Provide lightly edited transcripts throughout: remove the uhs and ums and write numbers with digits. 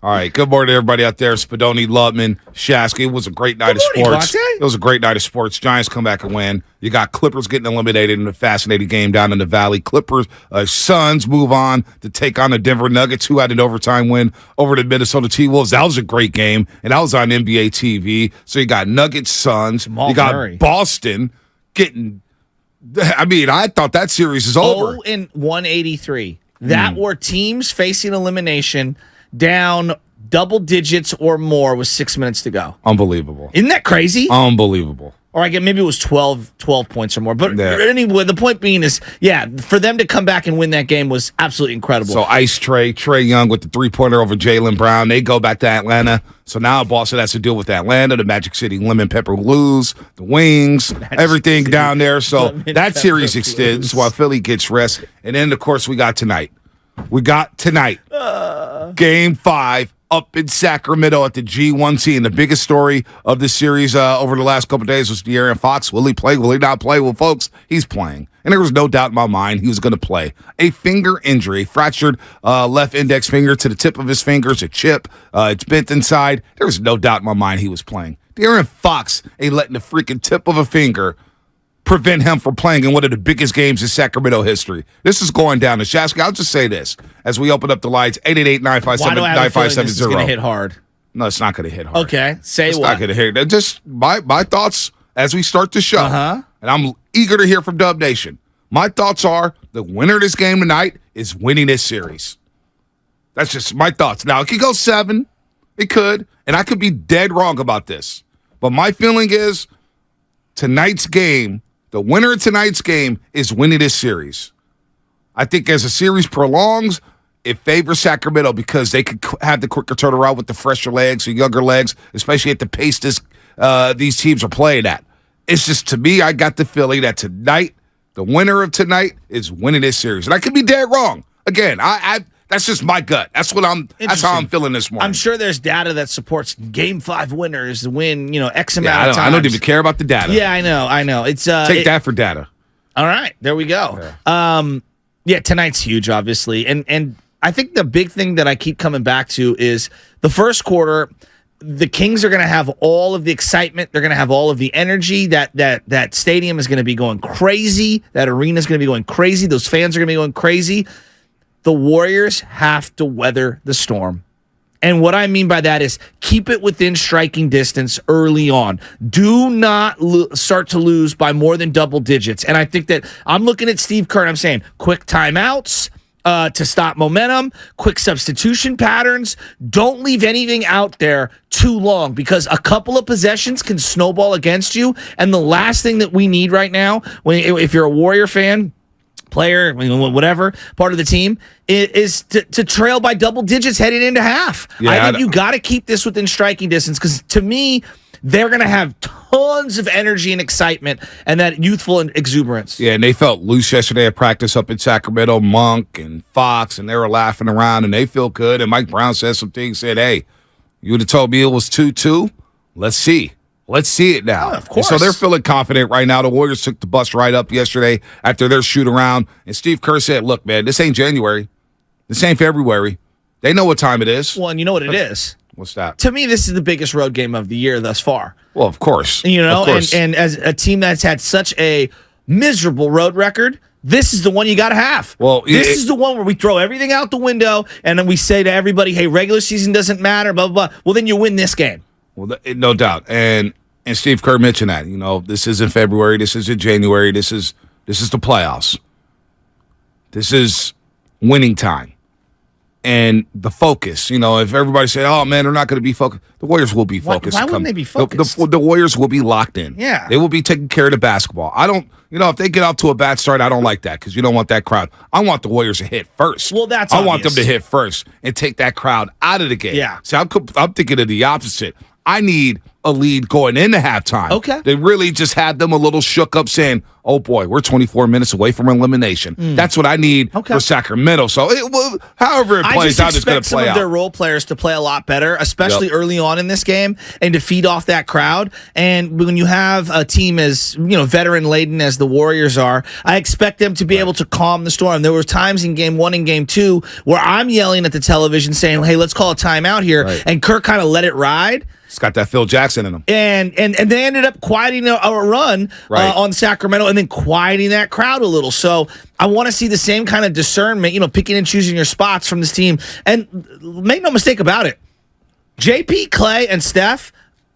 All right. Good morning, everybody out there. Spadoni, Lubman, Shasky. It was a great night of sports. It was a great night of sports. Giants come back and win. You got Clippers getting eliminated in a fascinating game down in the Valley. Clippers, Suns move on to take on the Denver Nuggets, who had an overtime win over the Minnesota T-Wolves. That was a great game, and that was on NBA TV. So you got Nuggets, Suns. You got Boston getting – I thought that series is over. 0-183. That were teams facing elimination – down double digits or more with 6 minutes to go. Unbelievable. Isn't that crazy? Unbelievable. Or maybe it was 12 points or more. But anyway, the point being is, for them to come back and win that game was absolutely incredible. So Trae Young with the three-pointer over Jaylen Brown. They go back to Atlanta. So now Boston has to deal with Atlanta, the Magic City Lemon Pepper Blues, the Wings, everything down there. So that series extends while Philly gets rest. And then, of course, we got tonight. Game 5 up in Sacramento at the G1C. And the biggest story of this series over the last couple of days was De'Aaron Fox. Will he play? Will he not play? Well, folks, he's playing. And there was no doubt in my mind he was going to play. A finger injury, fractured left index finger to the tip of his fingers, a chip. It's bent inside. There was no doubt in my mind he was playing. De'Aaron Fox ain't letting the freaking tip of a finger prevent him from playing in one of the biggest games in Sacramento history. This is going down. And Shasky, I'll just say this as we open up the lights, 888-957-9570. This is going to hit hard? No, it's not going to hit hard. Okay, it's not going to hit. Just my thoughts as we start the show. And I'm eager to hear from Dub Nation. My thoughts are the winner of this game tonight is winning this series. That's just my thoughts. Now, it could go 7. It could. And I could be dead wrong about this. But my feeling is tonight's game, the winner of tonight's game is winning this series. I think as the series prolongs, it favors Sacramento because they could have the quicker turnaround with the fresher legs or younger legs, especially at the pace these teams are playing at. It's just, to me, I got the feeling that tonight, the winner of tonight is winning this series. And I could be dead wrong. Again, that's just my gut. That's how I'm feeling this morning. I'm sure there's data that supports Game 5 winners win, X amount of times. I don't even care about the data. Yeah, I know. It's take that for data. All right, there we go. Yeah. Tonight's huge, obviously, and I think the big thing that I keep coming back to is the first quarter. The Kings are going to have all of the excitement. They're going to have all of the energy. That stadium is going to be going crazy. That arena is going to be going crazy. Those fans are going to be going crazy. The Warriors have to weather the storm. And what I mean by that is keep it within striking distance early on. Do not start to lose by more than double digits. And I think that I'm looking at Steve Kerr and I'm saying quick timeouts to stop momentum, quick substitution patterns. Don't leave anything out there too long because a couple of possessions can snowball against you. And the last thing that we need right now, if you're a Warrior fan, player, whatever, part of the team, is to trail by double digits heading into half. Yeah, I think you got to keep this within striking distance because, to me, they're going to have tons of energy and excitement and that youthful exuberance. Yeah, and they felt loose yesterday at practice up in Sacramento, Monk and Fox, and they were laughing around, and they feel good. And Mike Brown said some things, said, hey, you would have told me it was 2-2. Let's see. Let's see it now. Of course. And so they're feeling confident right now. The Warriors took the bus right up yesterday after their shoot around. And Steve Kerr said, look, man, this ain't January. This ain't February. They know what time it is. Well, and you know what it is. What's that? To me, this is the biggest road game of the year thus far. Well, of course. And as a team that's had such a miserable road record, this is the one you got to have. Well, this is the one where we throw everything out the window and then we say to everybody, hey, regular season doesn't matter, blah, blah, blah. Well, then you win this game. Well, no doubt. And Steve Kerr mentioned that, this isn't February, this isn't January, this is the playoffs. This is winning time. And the focus, if everybody said, oh, man, they're not going to be focused, the Warriors will be focused. Why wouldn't they be focused? The Warriors will be locked in. Yeah. They will be taking care of the basketball. I don't, if they get off to a bad start, I don't like that because you don't want that crowd. I want the Warriors to hit first. Well, that's I want them to hit first and take that crowd out of the game. Yeah. See, I'm thinking of the opposite. I need a lead going into halftime. Okay. They really just had them a little shook up saying, oh, boy, we're 24 minutes away from elimination. That's what I need for Sacramento. So, however it plays out, it's going to play out. I just expect some of their role players to play a lot better, especially early on in this game, and to feed off that crowd. And when you have a team as veteran-laden as the Warriors are, I expect them to be able to calm the storm. There were times in Game 1 and Game 2 where I'm yelling at the television saying, hey, let's call a timeout here. Right. And Kirk kind of let it ride. It's got that Phil Jackson in him. And they ended up quieting a run on Sacramento and then quieting that crowd a little. So I want to see the same kind of discernment, picking and choosing your spots from this team. And make no mistake about it, JP, Clay, and Steph,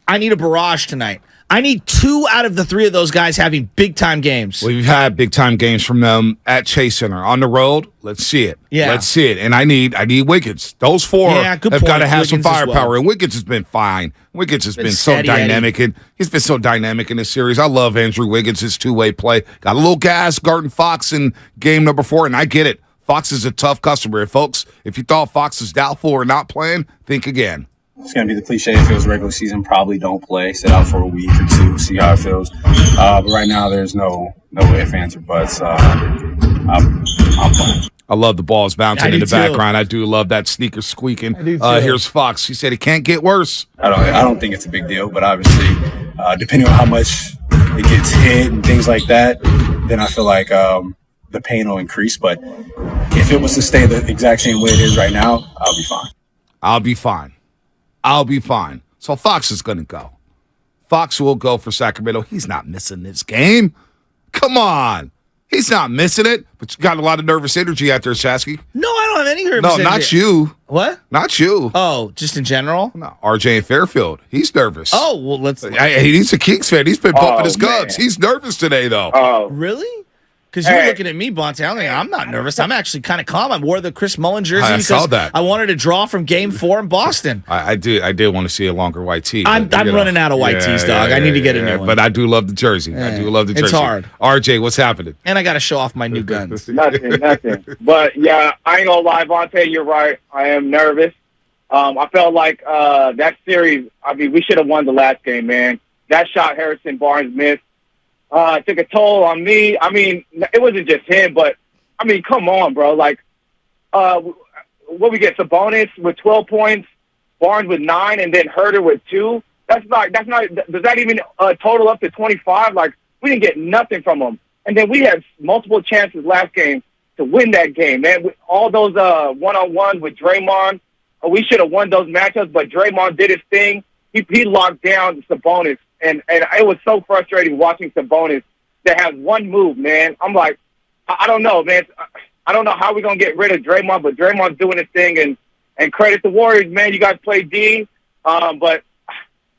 I need a barrage tonight. I need 2 out of the 3 of those guys having big-time games. We've had big-time games from them at Chase Center. On the road, let's see it. Yeah. Let's see it. And I need Wiggins. Those 4 have got to have some firepower. And Wiggins has been fine. Wiggins has been so dynamic. And he's been so dynamic in this series. I love Andrew Wiggins, his two-way play. Got a little gas guarding Fox in game number 4, and I get it. Fox is a tough customer. And folks, if you thought Fox was doubtful or not playing, think again. It's going to be the cliche. If it was regular season, probably don't play. Sit out for a week or 2, see how it feels. But right now, there's no ifs, ands, or buts. I'm playing. I love the balls bouncing in the background. I do love that sneaker squeaking. Here's Fox. He said it can't get worse. I don't think it's a big deal, but obviously, depending on how much it gets hit and things like that, then I feel like the pain will increase. But if it was to stay the exact same way it is right now, I'll be fine. I'll be fine. So Fox is going to go. Fox will go for Sacramento. He's not missing this game. Come on. He's not missing it. But you got a lot of nervous energy out there, Shasky. No, I don't have any nervous energy. No, not you. What? Not you. Oh, just in general? No, RJ in Fairfield. He's nervous. Oh, well, he's a Kings fan. He's been bumping his gums. He's nervous today, though. Oh. Really? Because you're looking at me, Bonte. I'm not nervous. I'm actually kind of calm. I wore the Chris Mullin jersey I saw that. I wanted to draw from Game 4 in Boston. I did want to see a longer white tee. I'm running out of white tees, dog. I need to get a new one. But I do love the jersey. I do love the jersey. It's hard. RJ, what's happening? And I got to show off my new guns. Nothing. But, yeah, I ain't going to lie, Bonte. You're right. I am nervous. I felt like that series, we should have won the last game, man. That shot Harrison Barnes missed. Took a toll on me. It wasn't just him, but, come on, bro. Like, what we get, Sabonis with 12 points, Barnes with 9, and then Herter with 2. That's not, does that even total up to 25? Like, we didn't get nothing from them. And then we had multiple chances last game to win that game, man. With all those one-on-ones with Draymond, we should have won those matchups, but Draymond did his thing. He locked down Sabonis. And it was so frustrating watching Sabonis that has one move, man. I'm like, I don't know, man. I don't know how we're going to get rid of Draymond, but Draymond's doing his thing. And credit the Warriors, man. You guys play D. But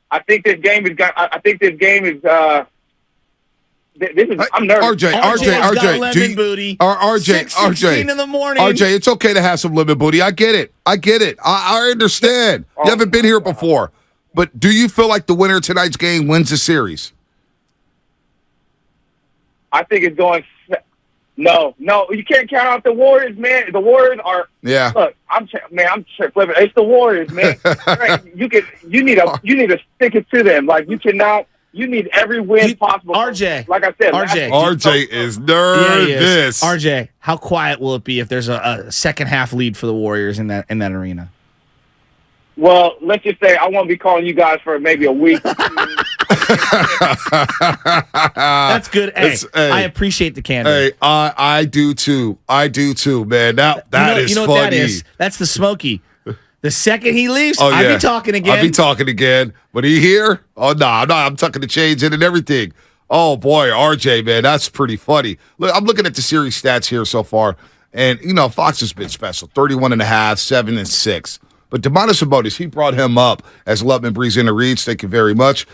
I think this game is I'm nervous. RJ, RJ in the morning. RJ, it's okay to have some lemon booty. I get it. I understand. You haven't been here before. But do you feel like the winner of tonight's game wins the series? I think it's going. No, you can't count out the Warriors, man. The Warriors are. Yeah. Look, I'm flipping. It's the Warriors, man. Right, you need to stick it to them. Like you cannot. You need every win possible. RJ, like I said, RJ is nervous. Yeah, he is. RJ, how quiet will it be if there's a second half lead for the Warriors in that arena? Well, let's just say I won't be calling you guys for maybe a week. That's good. Hey, I appreciate the candor. Hey, I do too. Man. That is funny. What that is? That's the Smokey. The second he leaves, I'll be talking again. But he here? Oh, no, I'm tucking the chains in and everything. Oh, boy, RJ, man, that's pretty funny. Look, I'm looking at the series stats here so far, and, Fox has been special. 31.5, 7 and 6. But Domantas Sabonis, he brought him up as Lubman brings in the reads. Thank you very much.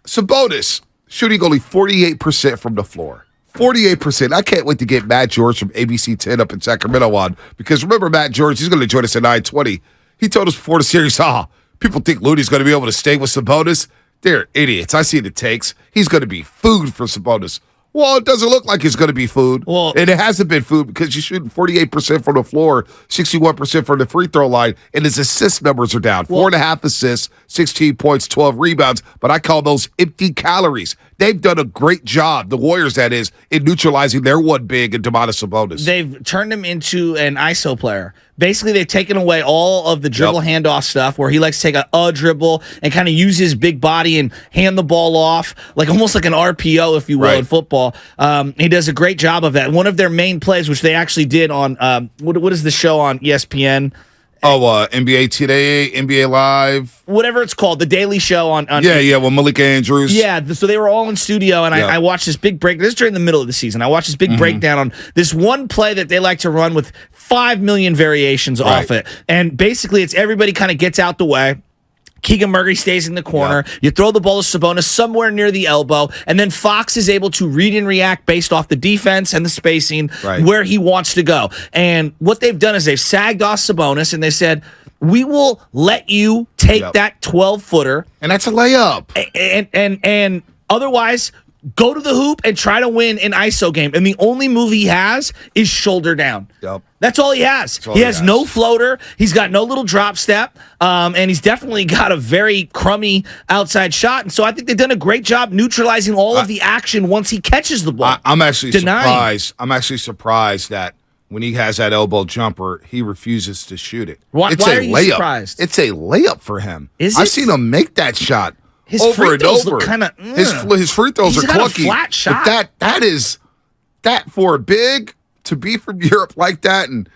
Sabonis shooting only 48% from the floor. 48%. I can't wait to get Matt George from ABC 10 up in Sacramento on, because remember Matt George, he's going to join us at 9:20. He told us before the series, people think Looney's going to be able to stay with Sabonis. They're idiots. I see the takes. He's going to be food for Sabonis. Well, it doesn't look like it's going to be food. Well, and it hasn't been food because you're shooting 48% from the floor, 61% from the free throw line, and his assist numbers are down. 4.5 assists, 16 points, 12 rebounds. But I call those empty calories. They've done a great job, the Warriors, that is, in neutralizing their one big and Domantas Sabonis. They've turned him into an ISO player. Basically, they've taken away all of the dribble handoff stuff where he likes to take a dribble and kind of use his big body and hand the ball off, like almost like an RPO, if you will, in football. He does a great job of that. One of their main plays, which they actually did on, what is the show on ESPN? NBA Today, NBA Live. Whatever it's called, the Daily Show on with Malika Andrews. Yeah, so they were all in studio, and I watched this big break. This is during the middle of the season. I watched this big breakdown on this one play that they like to run with 5 million variations off it. And basically, it's everybody kind of gets out the way. Keegan Murray stays in the corner. You throw the ball to Sabonis somewhere near the elbow, and then Fox is able to read and react based off the defense and the spacing where he wants to go. And what they've done is they've sagged off Sabonis, and they said, we will let you take that 12-footer. And that's a layup. And otherwise, go to the hoop and try to win an ISO game. And the only move he has is shoulder down. That's all he has. He has no floater. He's got no little drop step. And he's definitely got a very crummy outside shot. And so I think they've done a great job neutralizing all of the action once he catches the ball. I'm actually surprised. I'm actually surprised that when he has that elbow jumper, he refuses to shoot it. Why are you surprised? It's a layup for him. I've seen him make that shot. His over free and throws over. Look kind of his free throws are clunky. A flat shot. But that for a big to be from Europe like that and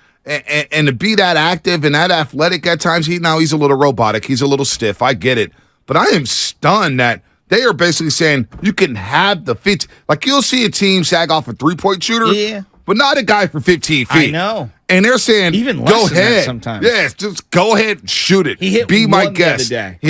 to be that active and that athletic at times. He's a little robotic. He's a little stiff. I get it, but I am stunned that they are basically saying you can have the fit. Like you'll see a team sag off a 3-point shooter, but not a guy for 15 feet. I know. And they're saying, even less go than that ahead. sometimes. Yes, just go ahead and shoot it. He hit be my one guest. the other day. He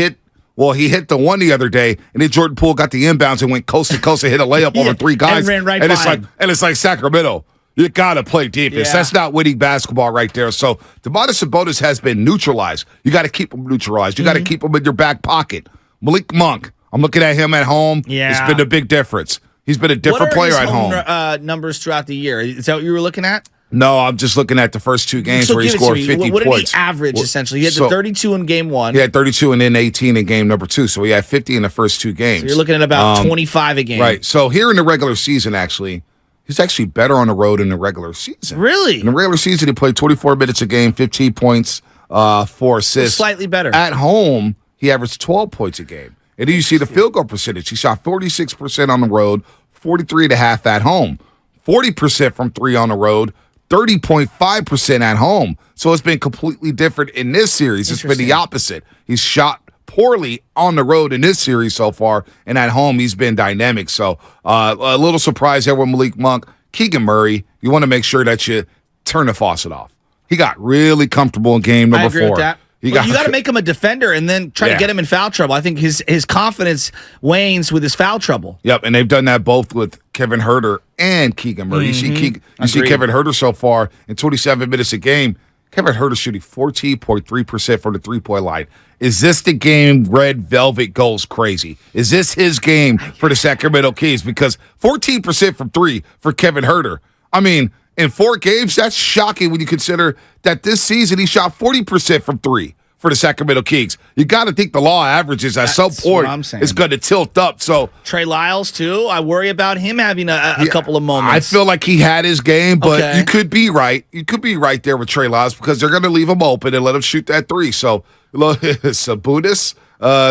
hit the one the other day, and then Jordan Poole got the inbounds and went coast to coast and hit a layup over 3 guys. And ran right and by him. It's like Sacramento. You gotta play defense. Yeah. That's not winning basketball right there. So Domantas Sabonis has been neutralized. You got to keep him neutralized. You got to keep him in your back pocket. Malik Monk. I'm looking at him at home. Yeah. It's been a big difference. He's been a different player at home. What are his numbers throughout the year? Is that what you were looking at? No, I'm just looking at the first 2 games So where he give it scored to me. 50 what points. Did he average, essentially? He had the 32 in game 1. He had 32 and then 18 in game number 2. So he had 50 in the first 2 games. So you're looking at about 25 a game. Right. So here in the regular season, actually, he's actually better on the road in the regular season. Really? In the regular season, he played 24 minutes a game, 15 points, 4 assists. Slightly better. At home, he averaged 12 points a game. And then you see the field goal percentage. He shot 46% on the road, 43.5% at home, 40% from 3 on the road, 30.5% at home. So it's been completely different in this series. It's been the opposite. He's shot poorly on the road in this series so far, and at home he's been dynamic. So a little surprise there with Malik Monk. Keegan Murray, you want to make sure that you turn the faucet off. He got really comfortable in game number 4. I agree with that. You got to make him a defender and then try to get him in foul trouble. I think his confidence wanes with his foul trouble. Yep, and they've done that both with Kevin Huerter and Keegan Murray. You see Kevin Huerter so far in 27 minutes a game. Kevin Huerter shooting 14.3% from the 3-point line. Is this the game Red Velvet goes crazy? Is this his game for the Sacramento Kings? Because 14% from 3 for Kevin Huerter. I mean, in 4 games, that's shocking when you consider that this season he shot 40% from 3 for the Sacramento Kings. You got to think the law averages at some point is going to tilt up. So Trey Lyles, too. I worry about him having a couple of moments. I feel like he had his game, but you could be right. You could be right there with Trey Lyles because they're going to leave him open and let him shoot that 3. So, Sabonis,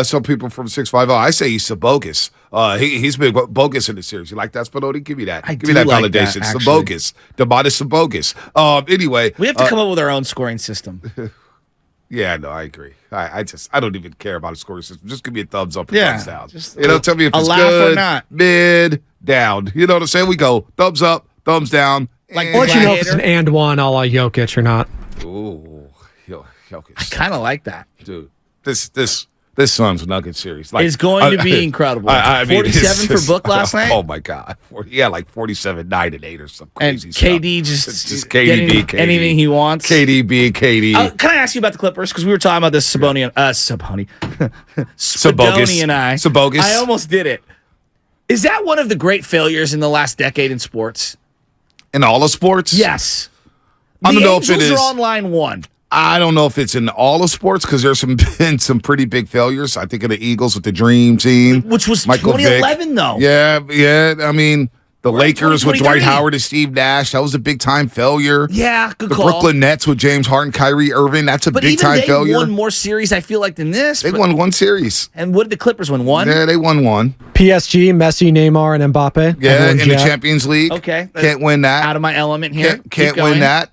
some people from 650, I say he's bogus. He's been bogus in the series. You like that, Spinoni? Give me that. Give me that validation. Sabogus. Domantas Sabogus. Anyway. We have to come up with our own scoring system. Yeah, no, I agree. I don't even care about a scoring system. Just give me a thumbs up or thumbs down. Tell me if it's good, or not. mid, down. You know what I'm saying? We go thumbs up, thumbs down. Like, I'll let you know if it's an and one a la Jokic or not. Ooh, Jokic. I kind of like that. Dude, this Suns Nuggets series is going to be incredible. I mean, 47 for Book last night. Oh my God, like 47, 9 and 8 or something crazy. And stuff. KD just KD, anything he wants. KD being KD. Can I ask you about the Clippers? Because we were talking about this Spadoni and I. Sabogus. I almost did it. Is that one of the great failures in the last decade in sports? In all of sports? Yes. I don't The know if it Angels is. are on line one. I don't know if it's in all of sports because there's been some pretty big failures. I think of the Eagles with the Dream Team. Which was Michael 2011, Vick. though. Yeah. I mean, the We're in Lakers with 2023. Dwight Howard and Steve Nash. That was a big-time failure. Yeah, good The call. Brooklyn Nets with James Harden, Kyrie Irving. That's a But even big-time they failure. won more series, I feel like, than this. They But- won one series. And what did the Clippers win? One? Yeah, they won one. PSG, Messi, Neymar, and Mbappe. Yeah, Everyone in the jet. Champions League. Okay. Can't win that. Out of my element here. Can't Keep going. win that.